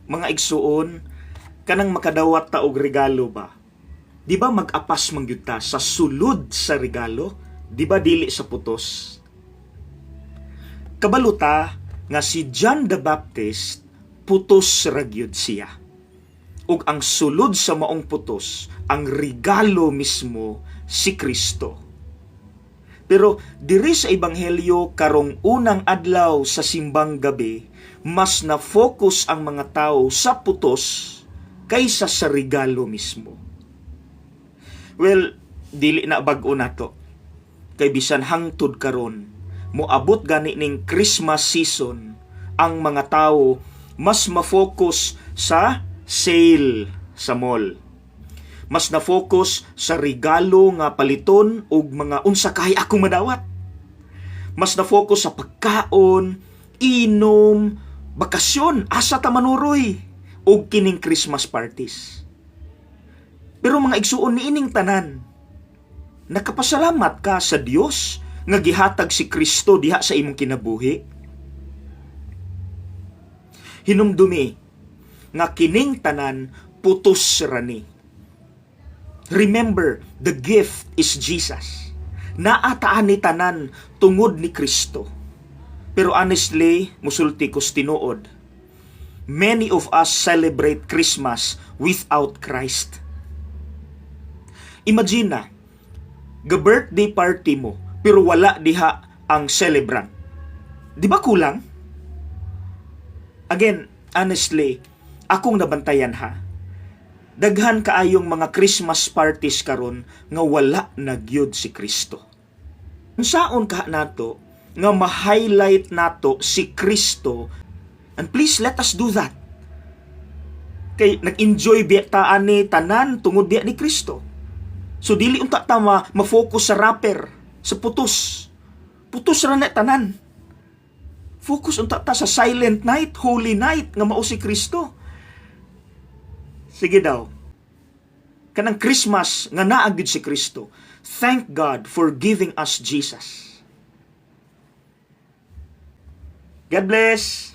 mga igsuon, kanang makadawat ta og regalo ba? Di ba mag-apas mangyud ta sa sulod sa regalo? Di ba dili sa putos? Kabaluta nga si John the Baptist putos ra gyud siya. Ug ang sulod sa maong putos, ang regalo mismo si Kristo. Pero diri sa ebanghelyo karong unang adlaw sa simbang gabi, mas na-focus ang mga tao sa putos kaysa sa regalo mismo. Well, dili na bag-o nato. Kay bisan hangtod karon, moabot gani ning Christmas season, ang mga tao mas ma-focus sa sale sa mall. Mas na-focus sa regalo nga paliton og mga unsa kay akong madawat. Mas na-focus sa pagkaon, inom, bakasyon, asa ta manuroy, og kining Christmas parties. Pero mga igsuon niining tanan, nakapasalamat ka sa Dios nga gihatag si Kristo diha sa imong kinabuhi. Hinumdumi nga kining tanan putos rani. Remember, the gift is Jesus. Naataan ni tanan tungod ni Kristo. Pero honestly, musulti ko tinuod, many of us celebrate Christmas without Christ. Imagine na, ga-birthday party mo, pero wala diha ang celebrant. Di ba kulang? Again, honestly, akong nabantayan ha, daghan kaayong mga Christmas parties karon nga wala na gyud si Kristo. Unsaon ka nato nga ma-highlight nato si Kristo, and please let us do that. Kay nag-enjoy biya ta ani tanan tungod biya ni Kristo. So dili unta ta ma-focus sa rapper, sa putos. Putos ra na tanan. Focus unta ta sa silent night, holy night nga mao si Kristo. Sige daw. Kanang Christmas nga naa gyud si Kristo. Thank God for giving us Jesus. God bless.